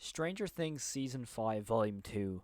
Stranger Things Season 5, Volume 2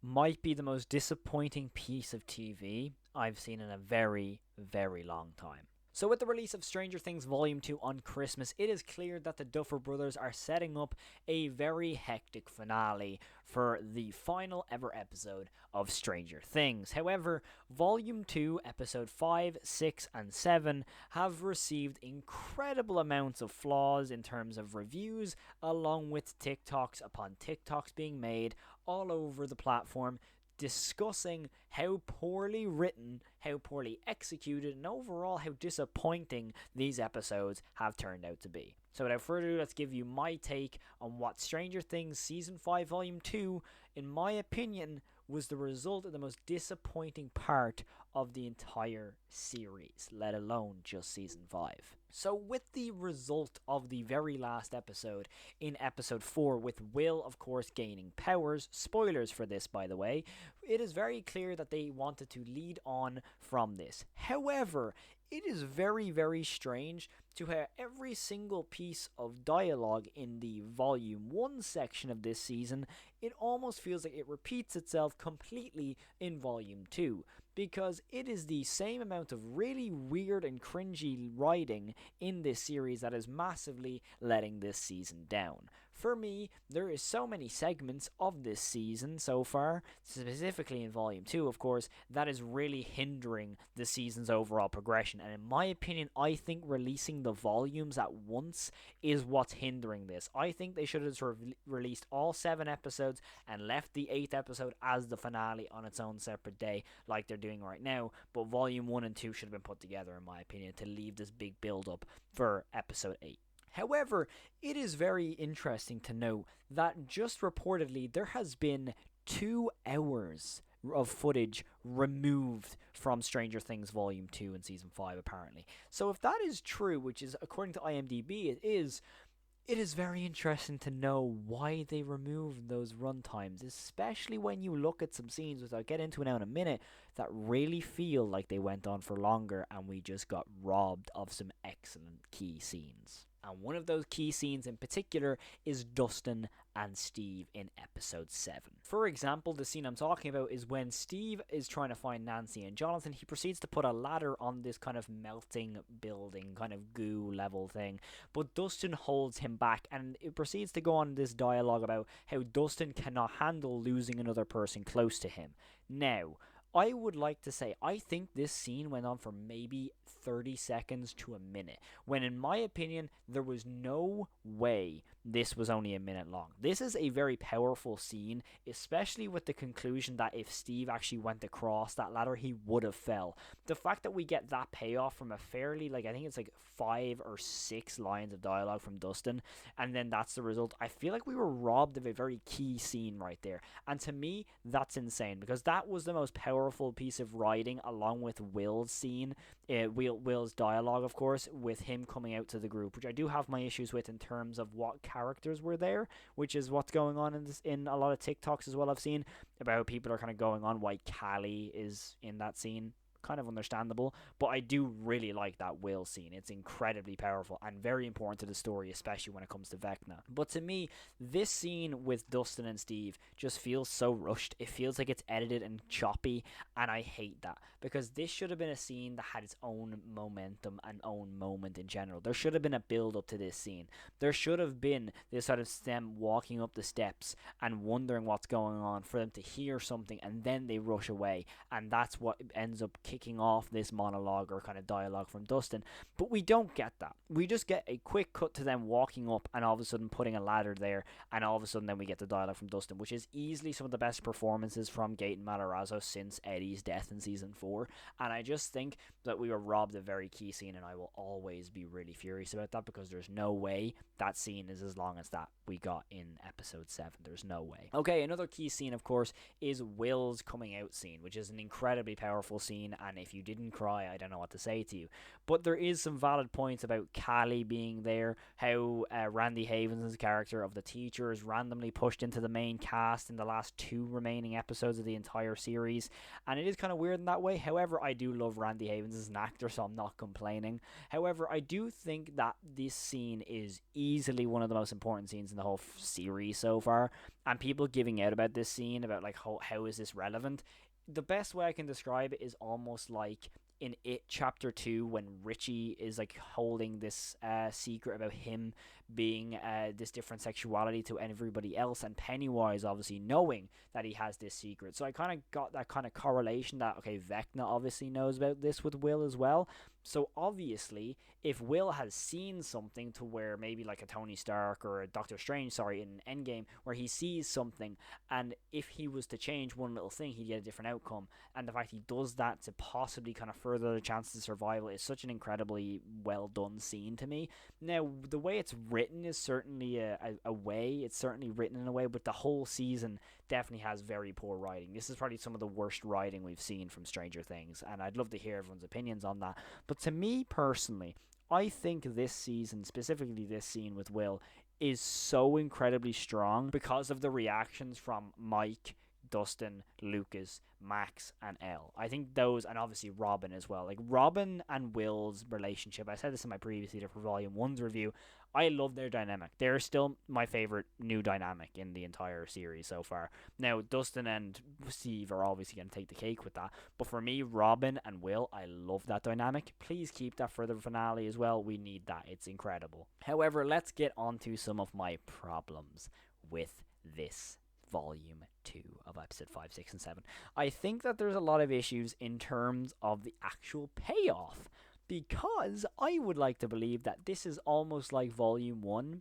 might be the most disappointing piece of TV I've seen in a very, very long time. So, with the release of Stranger Things Volume 2 on Christmas, it is clear that the Duffer Brothers are setting up a very hectic finale for the final ever episode of Stranger Things. However, Volume 2, Episode 5, 6, and 7 have received incredible amounts of flaws in terms of reviews, along with TikToks upon TikToks being made all over the platform discussing how poorly written, how poorly executed, and overall how disappointing these episodes have turned out to be. So without further ado, let's give you my take on what Stranger Things Season 5 Volume 2, in my opinion, was the result of the most disappointing part of the entire series, let alone just Season 5. So with the result of the very last episode in Episode 4, with Will, of course, gaining powers, spoilers for this, by the way, it is very clear that they wanted to lead on from this. However, it is very, very strange to have every single piece of dialogue in the Volume 1 section of this season, it almost feels like it repeats itself completely in Volume 2, because it is the same amount of really weird and cringy writing in this series that is massively letting this season down. For me, there is so many segments of this season so far, specifically in Volume 2, of course, that is really hindering the season's overall progression. And in my opinion, I think releasing the volumes at once is what's hindering this. I think they should have sort of released all 7 episodes and left the 8th episode as the finale on its own separate day, like they're doing right now. But Volume 1 and 2 should have been put together, in my opinion, to leave this big build up for Episode 8. However, it is very interesting to note that just reportedly there has been 2 hours of footage removed from Stranger Things Volume 2 in Season 5, apparently. So if that is true, which is according to IMDb, it is very interesting to know why they removed those runtimes, especially when you look at some scenes, which I'll get into now in a minute, that really feel like they went on for longer and we just got robbed of some excellent key scenes. And one of those key scenes in particular is Dustin and Steve in Episode 7. For example, the scene I'm talking about is when Steve is trying to find Nancy and Jonathan. He proceeds to put a ladder on this kind of melting building, kind of goo level thing, but Dustin holds him back, and it proceeds to go on this dialogue about how Dustin cannot handle losing another person close to him. Now, I would like to say I think this scene went on for maybe 30 seconds to a minute, when in my opinion there was no way this was only a minute long. This is a very powerful scene, especially with the conclusion that if Steve actually went across that ladder, he would have fell. The fact that we get that payoff from a fairly, I think it's 5 or 6 lines of dialogue from Dustin, and then that's the result. I feel like we were robbed of a very key scene right there, and to me that's insane, because that was the most powerful piece of writing, along with Will's scene, Will's dialogue, of course, with him coming out to the group, which I do have my issues with in terms of what characters were there, which is what's going on in a lot of TikToks as well. I've seen about how people are kind of going on why Callie is in that scene. Kind of understandable, but I do really like that Will scene. It's incredibly powerful and very important to the story, especially when it comes to Vecna. But to me, this scene with Dustin and Steve just feels so rushed. It feels like it's edited and choppy, and I hate that, because this should have been a scene that had its own momentum and own moment in general. There should have been a build up to this scene. There should have been this sort of them walking up the steps and wondering what's going on, for them to hear something and then they rush away, and that's what ends up kicking off this monologue or kind of dialogue from Dustin. But we don't get that. We just get a quick cut to them walking up and all of a sudden putting a ladder there, and all of a sudden then we get the dialogue from Dustin, which is easily some of the best performances from Gaten Matarazzo since Eddie's death in Season 4. And I just think that we were robbed a very key scene, and I will always be really furious about that, because there's no way that scene is as long as that we got in Episode 7. There's no way. Okay, another key scene, of course, is Will's coming out scene, which is an incredibly powerful scene, and if you didn't cry, I don't know what to say to you. But there is some valid points about Callie being there, how Randy Havens' character of the teacher is randomly pushed into the main cast in the last 2 remaining episodes of the entire series, and it is kind of weird in that way. However, I do love Randy Havens as an actor, so I'm not complaining. However, I do think that this scene is easily one of the most important scenes in the whole series so far, and people giving out about this scene, about like how is this relevant. The best way I can describe it is almost like in It Chapter 2, when Richie is like holding this secret about him being this different sexuality to everybody else, and Pennywise obviously knowing that he has this secret. So I kind of got that kind of correlation that, okay, Vecna obviously knows about this with Will as well. So obviously, if Will has seen something to where maybe like a Tony Stark or a Doctor Strange, sorry, in Endgame, where he sees something, and if he was to change one little thing, he'd get a different outcome. And the fact he does that to possibly kind of further the chances of survival is such an incredibly well done scene to me. Now, the way it's written is certainly a way. It's certainly written in a way, but the whole season definitely has very poor writing. This is probably some of the worst writing we've seen from Stranger Things, and I'd love to hear everyone's opinions on that. But to me personally, I think this season, specifically this scene with Will, is so incredibly strong because of the reactions from Mike, Dustin, Lucas, Max, and Elle. I think those, and obviously Robin as well. Like Robin and Will's relationship, I said this in my previous Leader for Volume 1's review, I love their dynamic. They're still my favorite new dynamic in the entire series so far. Now, Dustin and Steve are obviously going to take the cake with that. But for me, Robin and Will, I love that dynamic. Please keep that for the finale as well. We need that. It's incredible. However, let's get on to some of my problems with this Volume 2 of Episode 5, 6, and 7. I think that there's a lot of issues in terms of the actual payoff, because I would like to believe that this is almost like Volume 1,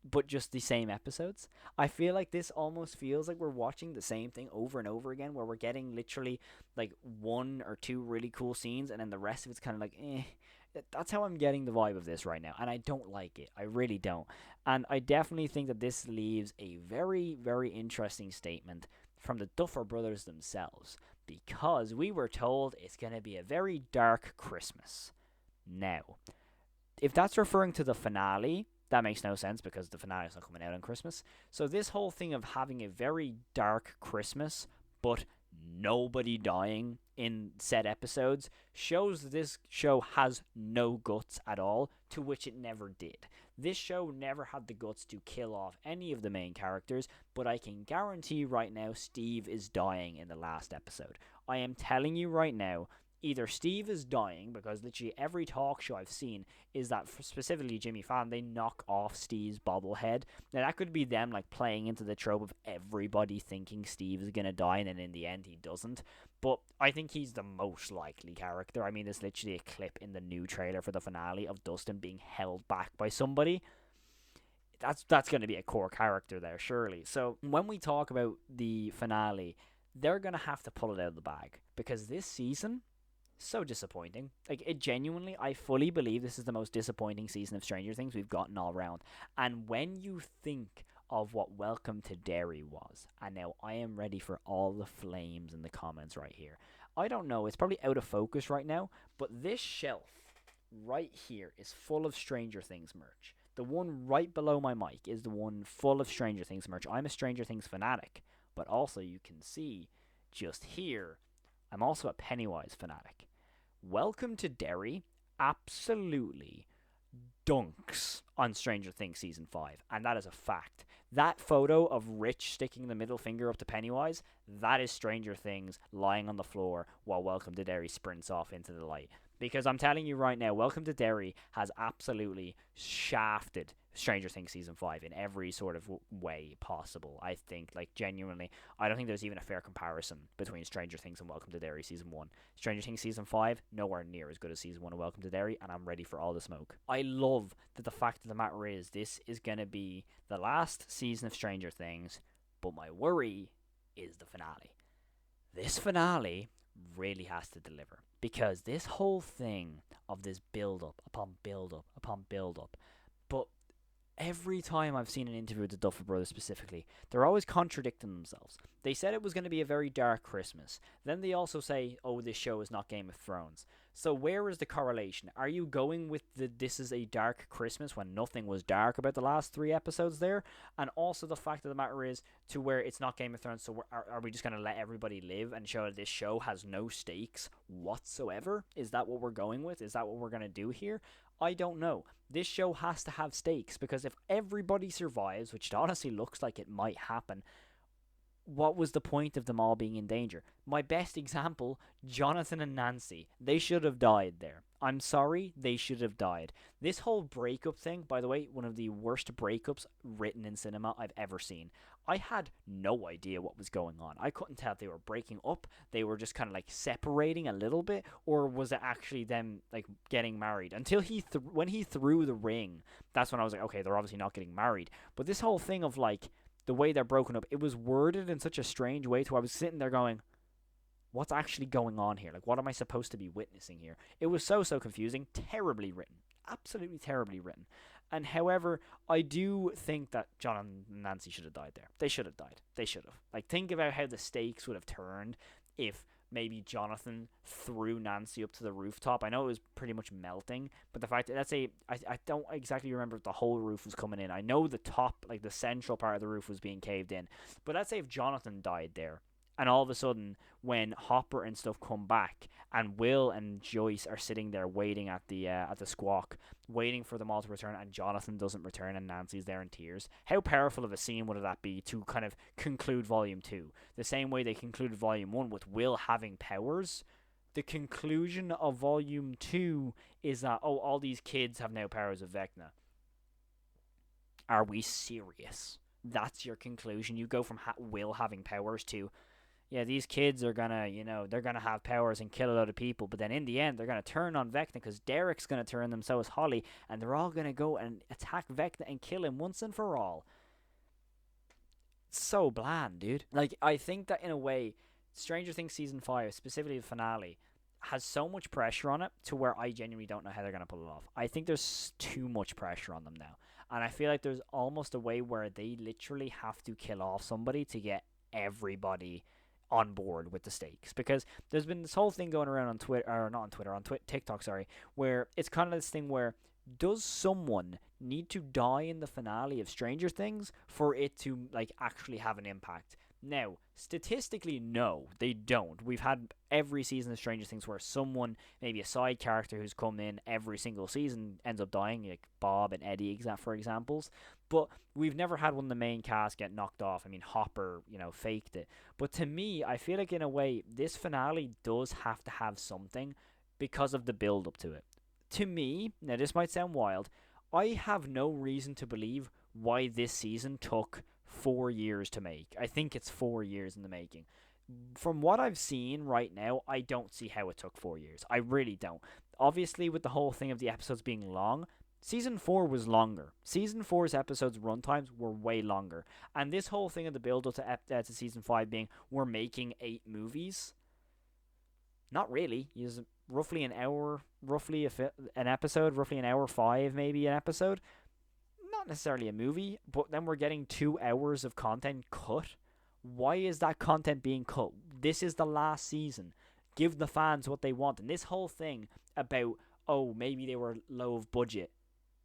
but just the same episodes. I feel like this almost feels like we're watching the same thing over and over again, where we're getting literally like 1 or 2 really cool scenes, and then the rest of it's kind of like, eh. That's how I'm getting the vibe of this right now, and I don't like it. I really don't. And I definitely think that this leaves a very, very interesting statement from the Duffer Brothers themselves, because we were told it's going to be a very dark Christmas. Now, if that's referring to the finale, that makes no sense because the finale is not coming out on Christmas. So this whole thing of having a very dark Christmas, but nobody dying in said episodes, shows that this show has no guts at all, to which it never did. This show never had the guts to kill off any of the main characters, but I can guarantee right now Steve is dying in the last episode. I am telling you right now, either Steve is dying, because literally every talk show I've seen is that, specifically Jimmy Fallon, they knock off Steve's bobblehead. Now that could be them like playing into the trope of everybody thinking Steve is gonna die, and then in the end he doesn't. But I think he's the most likely character. I mean, there's literally a clip in the new trailer for the finale of Dustin being held back by somebody. That's going to be a core character there, surely. So when we talk about the finale, they're going to have to pull it out of the bag, because this season, so disappointing. Like, it genuinely, I fully believe this is the most disappointing season of Stranger Things we've gotten all around. And when you think of what Welcome to Derry was, and now I am ready for all the flames in the comments right here. I don't know, it's probably out of focus right now, but this shelf right here is full of Stranger Things merch. The one right below my mic is the one full of Stranger Things merch. I'm a Stranger Things fanatic, but also you can see just here, I'm also a Pennywise fanatic. Welcome to Derry absolutely dunks on Stranger Things Season 5, and that is a fact. That photo of Rich sticking the middle finger up to Pennywise, that is Stranger Things lying on the floor while Welcome to Derry sprints off into the light. Because I'm telling you right now, Welcome to Derry has absolutely shafted Stranger Things Season 5 in every sort of way possible. I think, like, genuinely, I don't think there's even a fair comparison between Stranger Things and Welcome to Derry Season 1. Stranger Things Season 5, nowhere near as good as Season 1 of Welcome to Derry, and I'm ready for all the smoke. I love that the fact of the matter is, this is going to be the last season of Stranger Things, but my worry is the finale. This finale really has to deliver, because this whole thing of this build up upon build up upon build up, but every time I've seen an interview with the Duffer Brothers specifically, they're always contradicting themselves. They said it was going to be a very dark Christmas. Then they also say, oh, this show is not Game of Thrones. So where is the correlation? Are you going with the this is a dark Christmas when nothing was dark about the last 3 episodes there? And also the fact of the matter is to where it's not Game of Thrones, so are we just going to let everybody live and show that this show has no stakes whatsoever? Is that what we're going with? Is that what we're going to do here? I don't know. This show has to have stakes because if everybody survives, which it honestly looks like it might happen, what was the point of them all being in danger? My best example, Jonathan and Nancy. They should have died there. I'm sorry, they should have died. This whole breakup thing, by the way, one of the worst breakups written in cinema I've ever seen. I had no idea what was going on. I couldn't tell if they were breaking up, they were just kind of like separating a little bit, or was it actually them like getting married? Until when he threw the ring, that's when I was like, okay, they're obviously not getting married. But this whole thing of like the way they're broken up, it was worded in such a strange way to where I was sitting there going, what's actually going on here? Like, what am I supposed to be witnessing here? It was so confusing, terribly written, absolutely terribly written. And however, I do think that John and Nancy should have died there. They should have died. They should have. Like, think about how the stakes would have turned if maybe Jonathan threw Nancy up to the rooftop. I know it was pretty much melting, but the fact that, let's say, I don't exactly remember if the whole roof was coming in. I know the top, like the central part of the roof was being caved in. But let's say if Jonathan died there, and all of a sudden, when Hopper and stuff come back, and Will and Joyce are sitting there waiting at the squawk, waiting for them all to return, and Jonathan doesn't return, and Nancy's there in tears. How powerful of a scene would that be to kind of conclude Volume 2? The same way they concluded Volume 1 with Will having powers. The conclusion of Volume 2 is that, oh, all these kids have now powers of Vecna. Are we serious? That's your conclusion? You go from Will having powers to, yeah, these kids are gonna, they're gonna have powers and kill a lot of people, but then in the end, they're gonna turn on Vecna because Derek's gonna turn them, so is Holly, and they're all gonna go and attack Vecna and kill him once and for all. It's so bland, dude. Like, I think that in a way, Stranger Things Season 5, specifically the finale, has so much pressure on it to where I genuinely don't know how they're gonna pull it off. I think there's too much pressure on them now, and I feel like there's almost a way where they literally have to kill off somebody to get everybody on board with the stakes, because there's been this whole thing going around on Twitter, or not on Twitter, on TikTok, sorry, where it's kind of this thing where, does someone need to die in the finale of Stranger Things for it to like actually have an impact? Now, statistically, no, they don't. We've had every season of Stranger Things where someone, maybe a side character who's come in every single season, ends up dying, like Bob and Eddie, for examples. But we've never had one of the main cast get knocked off. I mean, Hopper, faked it. But to me, I feel like in a way, this finale does have to have something because of the build-up to it. To me, now this might sound wild, I have no reason to believe why this season took 4 years to make. I think it's 4 years in the making. From what I've seen right now, I don't see how it took 4 years. I really don't. Obviously, with the whole thing of the episodes being long, Season 4 was longer. Season 4's episodes runtimes were way longer. And this whole thing of the build-up to Season 5 being, we're making 8 movies. Not really. It's roughly an hour, an episode, roughly an hour 5 maybe an episode. Not necessarily a movie, but then we're getting 2 hours of content cut. Why is that content being cut? This is the last season. Give the fans what they want. And this whole thing about, oh, maybe they were low of budget.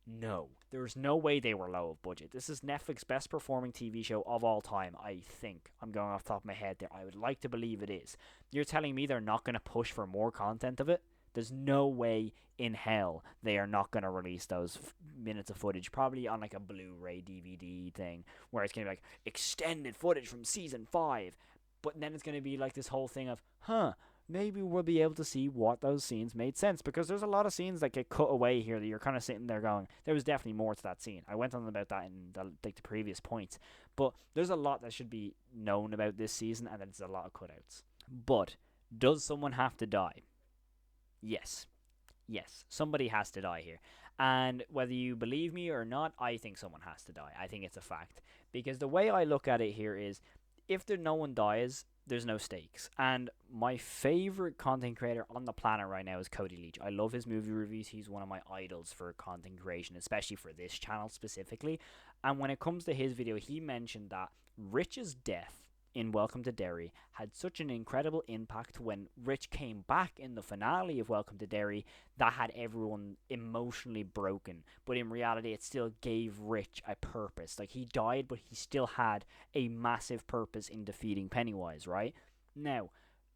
No, there's no way they were low of budget. This is Netflix's best performing TV show of all time, I think. I'm going off the top of my head there. I would like to believe it is. You're telling me they're not going to push for more content of it? There's no way in hell they are not going to release those minutes of footage, probably on like a Blu-ray DVD thing, where it's going to be like extended footage from season 5. But then it's going to be like this whole thing of, maybe we'll be able to see what those scenes made sense, because there's a lot of scenes that get cut away here that you're kind of sitting there going, there was definitely more to that scene. I went on about that in the previous points, but there's a lot that should be known about this season, and there's a lot of cutouts. But does someone have to die? Yes, somebody has to die here. And whether you believe me or not, I think someone has to die. I think it's a fact, because the way I look at it here is, if no one dies, there's no stakes. And my favorite content creator on the planet right now is Cody Leach. I love his movie reviews. He's one of my idols for content creation, especially for this channel specifically. And when it comes to his video, he mentioned that Rich's death in Welcome to Derry had such an incredible impact when Rich came back in the finale of Welcome to Derry that had everyone emotionally broken. But in reality, it still gave Rich a purpose. Like, he died, but he still had a massive purpose in defeating Pennywise, right? Now,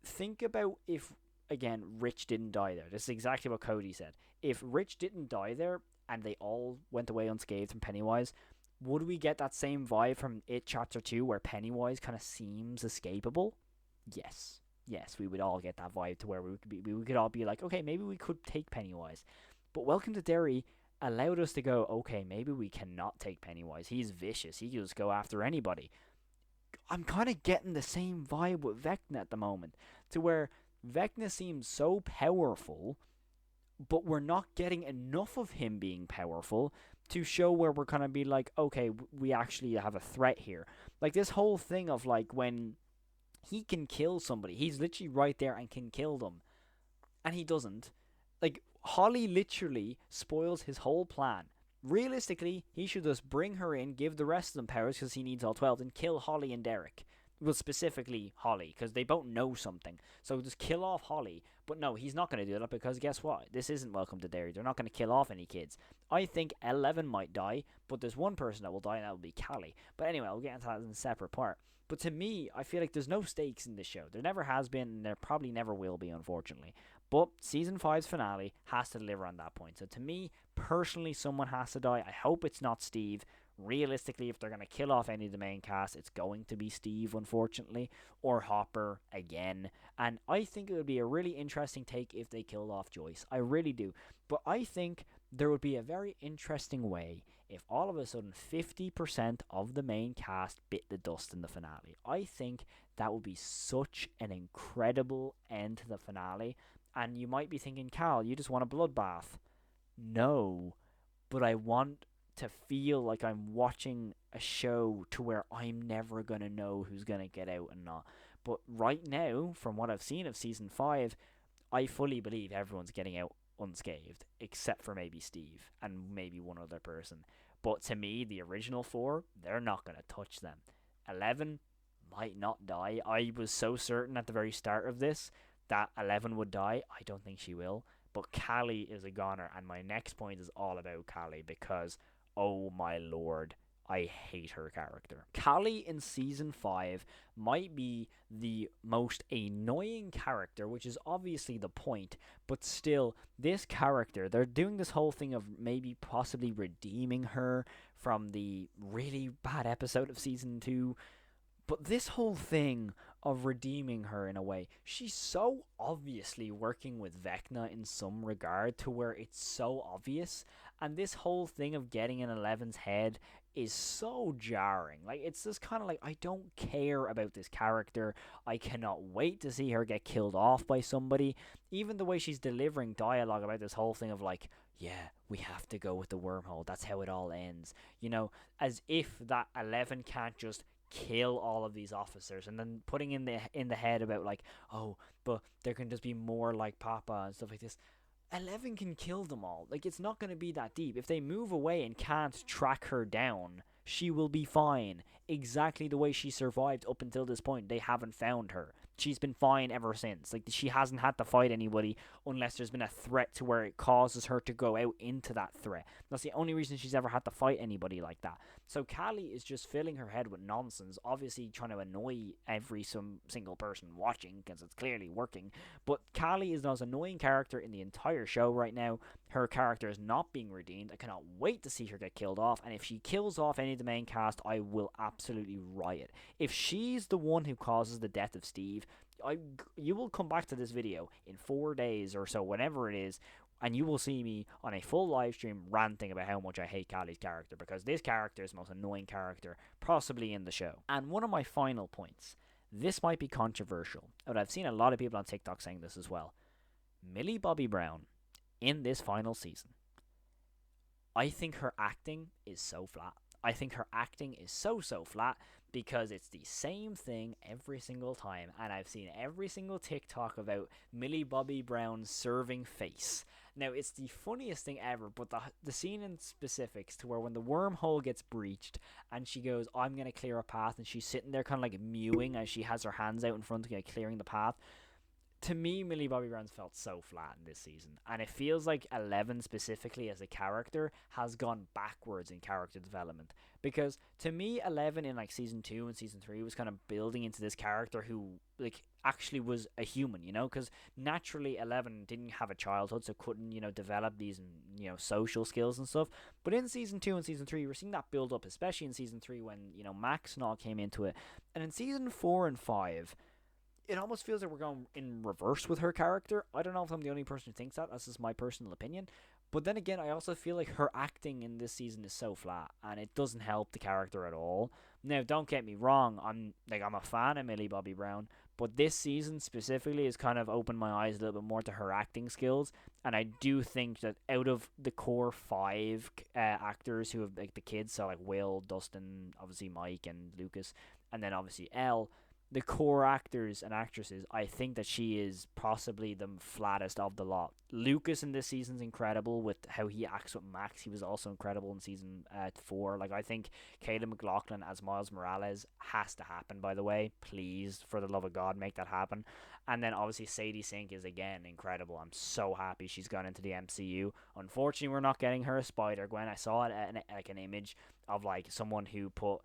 think about if, again, Rich didn't die there. This is exactly what Cody said. If Rich didn't die there and they all went away unscathed from Pennywise, would we get that same vibe from It Chapter 2 where Pennywise kind of seems escapable? Yes. Yes, we would all get that vibe to where we could all be like, okay, maybe we could take Pennywise. But Welcome to Derry allowed us to go, okay, maybe we cannot take Pennywise. He's vicious. He can just go after anybody. I'm kind of getting the same vibe with Vecna at the moment, to where Vecna seems so powerful, but we're not getting enough of him being powerful to show where we're gonna be like, okay, we actually have a threat here. Like, this whole thing of, like, when he can kill somebody, he's literally right there and can kill them, and he doesn't. Like, Holly literally spoils his whole plan. Realistically, he should just bring her in, give the rest of them powers because he needs all 12, and kill Holly and Derek. Well, specifically Holly, because they both know something. So just kill off Holly. But no, he's not going to do that, because guess what? This isn't Welcome to Derry. They're not going to kill off any kids. I think 11 might die, but there's one person that will die, and that will be Callie. But anyway, I'll get into that in a separate part. But to me, I feel like there's no stakes in this show. There never has been, and there probably never will be, unfortunately. But Season 5's finale has to deliver on that point. So to me, personally, someone has to die. I hope it's not Steve. Realistically, if they're going to kill off any of the main cast, it's going to be Steve, unfortunately, or Hopper again. And I think it would be a really interesting take if they killed off Joyce. I really do. But I think there would be a very interesting way if all of a sudden 50% of the main cast bit the dust in the finale. I think that would be such an incredible end to the finale. And you might be thinking, Cal, you just want a bloodbath. No, but I want to feel like I'm watching a show to where I'm never going to know who's going to get out and not. But right now, from what I've seen of Season 5, I fully believe everyone's getting out unscathed, except for maybe Steve and maybe one other person. But to me, the original 4, they're not going to touch them. 11 might not die. I was so certain at the very start of this that 11 would die. I don't think she will. But Callie is a goner, and my next point is all about Callie, because oh my lord, I hate her character. Callie in Season 5 might be the most annoying character, which is obviously the point, but still, this character, they're doing this whole thing of maybe possibly redeeming her from the really bad episode of Season 2, but this whole thing of redeeming her in a way, she's so obviously working with Vecna in some regard to where it's so obvious, and this whole thing of getting in Eleven's head is so jarring. Like, it's just kind of like, I don't care about this character. I cannot wait to see her get killed off by somebody. Even the way she's delivering dialogue about this whole thing of like, yeah, we have to go with the wormhole. That's how it all ends. You know, as if that 11 can't just kill all of these officers, and then putting in the head about like, oh, but there can just be more like Papa and stuff like this. 11 can kill them all. Like, it's not going to be that deep. If they move away and can't track her down, she will be fine. Exactly the way she survived up until this point. They haven't found her. She's been fine ever since. Like, she hasn't had to fight anybody unless there's been a threat to where it causes her to go out into that threat. That's the only reason she's ever had to fight anybody like that. So Callie is just filling her head with nonsense, obviously trying to annoy every single person watching, because it's clearly working. But Callie is the most annoying character in the entire show right now. Her character is not being redeemed. I cannot wait to see her get killed off, and if she kills off any of the main cast, I will absolutely riot. If she's the one who causes the death of Steve, you will come back to this video in 4 days or so, whenever it is, and you will see me on a full live stream ranting about how much I hate Callie's character, because this character is the most annoying character possibly in the show. And one of my final points, this might be controversial, but I've seen a lot of people on TikTok saying this as well. Millie Bobby Brown in this final season, I think her acting is so flat. I think her acting is so flat because it's the same thing every single time, and I've seen every single TikTok about Millie Bobby Brown's serving face. Now, it's the funniest thing ever, but the scene in specifics to where when the wormhole gets breached and she goes, I'm going to clear a path, and she's sitting there kind of like mewing as she has her hands out in front of her, clearing the path. To me, Millie Bobby Brown's felt so flat in this season, and it feels like 11 specifically as a character has gone backwards in character development. Because to me, 11 in like season 2 and season 3 was kind of building into this character who like actually was a human, you know, because naturally 11 didn't have a childhood, so couldn't, you know, develop these, you know, social skills and stuff. But in season 2 and season 3, we're seeing that build up, especially in season 3 when, you know, Max and all came into it. And in season 4 and 5, it almost feels like we're going in reverse with her character. I don't know if I'm the only person who thinks that. That's just my personal opinion. But then again, I also feel like her acting in this season is so flat, and it doesn't help the character at all. Now, don't get me wrong. I'm a fan of Millie Bobby Brown, but this season specifically has kind of opened my eyes a little bit more to her acting skills. And I do think that out of the core 5 actors who have like the kids, so like Will, Dustin, obviously Mike and Lucas, and then obviously Elle, the core actors and actresses, I think that she is possibly the flattest of the lot. Lucas in this season's incredible with how he acts with Max. He was also incredible in season 4. Like, I think Callie McLaughlin as Miles Morales has to happen, by the way. Please, for the love of God, make that happen. And then obviously Sadie Sink is again incredible. I'm so happy she's gone into the MCU. Unfortunately, we're not getting her a Spider-Gwen. I saw it like an image of like someone who put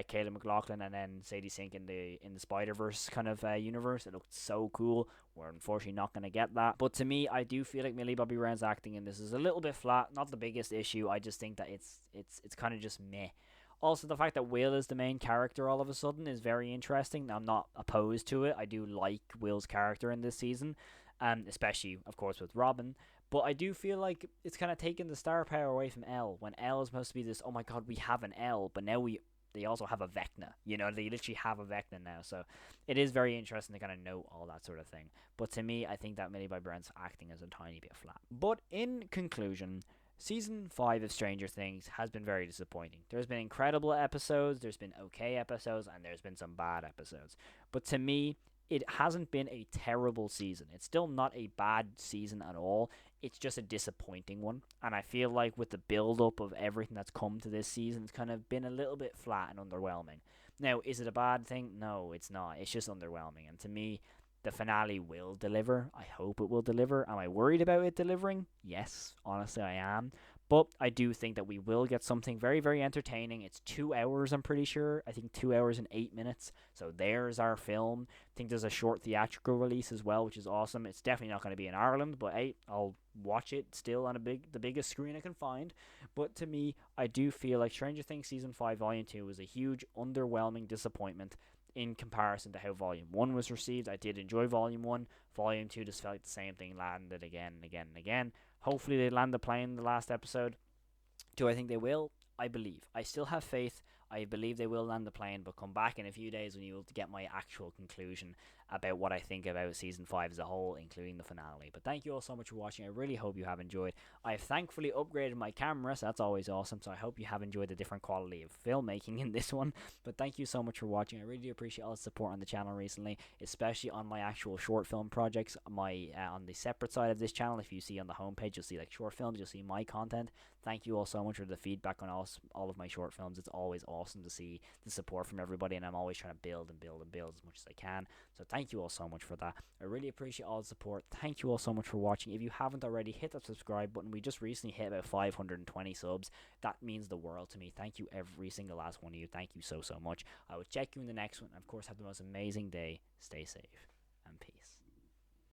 Callie McLaughlin and then Sadie Sink in the Spider-Verse kind of universe. It looked so cool. We're unfortunately not going to get that. But to me, I do feel like Millie Bobby Brown's acting in this is a little bit flat. Not the biggest issue. I just think that it's kind of just meh. Also, the fact that Will is the main character all of a sudden is very interesting. I'm not opposed to it. I do like Will's character in this season, especially, of course, with Robin. But I do feel like it's kind of taken the star power away from Elle, when Elle is supposed to be this, oh my god, we have an Elle, but now they also have a Vecna. You know, they literally have a Vecna now. So it is very interesting to kind of know all that sort of thing. But to me, I think that Millie Bobby Brown's acting is a tiny bit flat. But in conclusion, Season 5 of Stranger Things has been very disappointing. There's been incredible episodes, there's been okay episodes, and there's been some bad episodes. But to me, it hasn't been a terrible season. It's still not a bad season at all. It's just a disappointing one. And I feel like with the build-up of everything that's come to this season, it's kind of been a little bit flat and underwhelming. Now, is it a bad thing? No, it's not. It's just underwhelming. And to me, the finale will deliver. I hope it will deliver. Am I worried about it delivering? Yes, honestly, I am. But I do think that we will get something very, very entertaining. It's 2 hours, I'm pretty sure. I think 2 hours and 8 minutes. So there's our film. I think there's a short theatrical release as well, which is awesome. It's definitely not going to be in Ireland, but hey, I'll watch it still on the biggest screen I can find. But to me, I do feel like Stranger Things Season 5 Volume 2 was a huge, underwhelming disappointment in comparison to how Volume 1 was received. I did enjoy Volume 1. Volume 2 just felt like the same thing landed again and again and again. Hopefully they land the plane in the last episode. Do I think they will? I believe. I still have faith. I believe they will land the plane, but come back in a few days when you will get my actual conclusion about what I think about Season 5 as a whole, including the finale. But thank you all so much for watching. I really hope you have enjoyed. I have thankfully upgraded my camera, so that's always awesome. So I hope you have enjoyed the different quality of filmmaking in this one. But thank you so much for watching. I really do appreciate all the support on the channel recently, especially on my actual short film projects. On the separate side of this channel, if you see on the homepage, you'll see like short films, you'll see my content. Thank you all so much for the feedback on all of my short films. It's always awesome to see the support from everybody, and I'm always trying to build and build and build as much as I can. So thank you all so much for that. I really appreciate all the support. Thank you all so much for watching. If you haven't already, hit that subscribe button. We just recently hit about 520 subs. That means the world to me. Thank you, every single last one of you. Thank you so much. I will check you in the next one. Of course, have the most amazing day. Stay safe and peace.